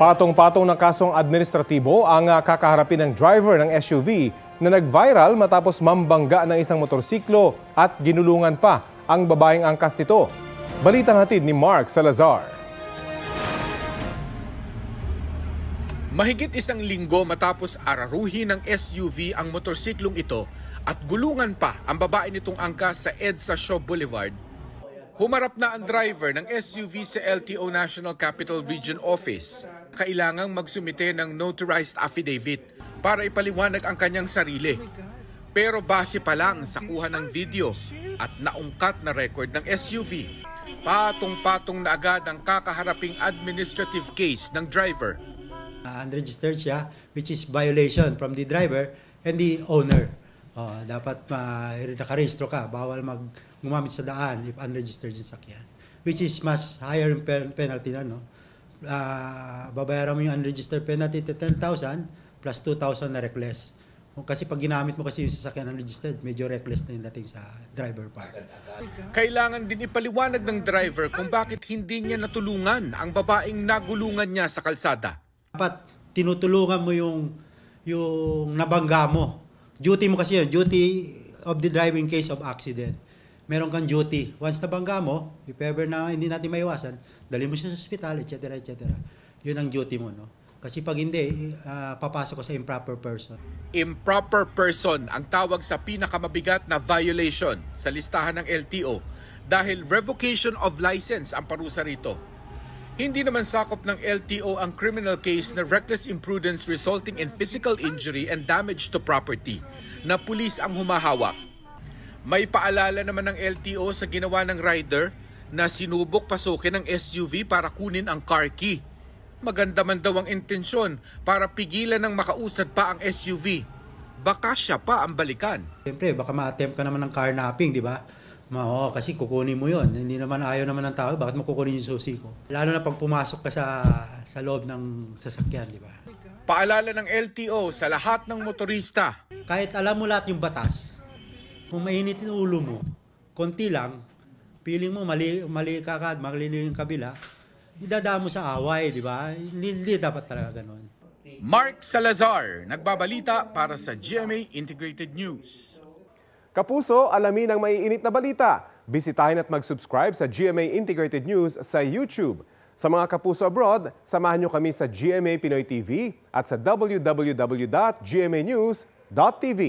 Patong-patong na kasong administratibo ang kakaharapin ng driver ng SUV na nag-viral matapos mambangga ng isang motorsiklo at ginulungan pa ang babaeng angkas nito. Balitang hatid ni Mark Salazar. Mahigit isang linggo matapos araruhin ng SUV ang motorsiklong ito at gulungan pa ang babae nitong angkas sa EDSA Shaw Boulevard, humarap na ang driver ng SUV sa LTO National Capital Region Office. Kailangang magsumite ng notarized affidavit para ipaliwanag ang kanyang sarili. Pero base pa lang sa kuha ng video at naungkat na record ng SUV, patong-patong na agad ang kakaharaping administrative case ng driver. Unregistered siya, which is violation from the driver and the owner. Dapat nakarehistro ka, bawal gumamit sa daan if unregistered yung sakyan. Which is mas higher penalty na, no? Babayaran mo yung unregistered penalty to 10,000 plus 2,000 na reckless. Kasi pag ginamit mo kasi yung sasakyan unregistered, medyo reckless na yung dating sa driver part. Kailangan din ipaliwanag ng driver kung bakit hindi niya natulungan ang babaeng nagulungan niya sa kalsada. Dapat tinutulungan mo yung nabangga mo. Duty mo kasi yun, duty of the driving case of accident. Meron kang duty. Once nabangga mo, if ever na hindi natin maiwasan, dali mo siya sa ospital, etc. etc. Yun ang duty mo, no? Kasi pag hindi, papasok ko sa improper person. Improper person ang tawag sa pinakamabigat na violation sa listahan ng LTO dahil revocation of license ang parusa rito. Hindi naman sakop ng LTO ang criminal case na reckless imprudence resulting in physical injury and damage to property na pulis ang humahawak. May paalala naman ng LTO sa ginawa ng rider na sinubok pasukin ng SUV para kunin ang car key. Maganda man daw ang intensyon para pigilan ng makausad pa ang SUV. Baka siya pa ang balikan. Siyempre, baka ma-attempt ka naman ng carnapping, di ba? Kasi kukunin mo yon. Hindi naman ayaw naman ng tao, bakit mo kukunin yung susi ko? Lalo na pag pumasok ka sa loob ng sasakyan, di ba? Paalala ng LTO sa lahat ng motorista. Kahit alam mo lahat yung batas, kung mainit yung ulo mo, konti lang, feeling mo mali ka, mali yung kabila, idadaan mo sa away, di ba? Hindi dapat talaga ganun. Mark Salazar, nagbabalita para sa GMA Integrated News. Kapuso, alamin ang maiinit na balita. Bisitahin at mag-subscribe sa GMA Integrated News sa YouTube. Sa mga kapuso abroad, samahan nyo kami sa GMA Pinoy TV at sa www.gmanews.tv.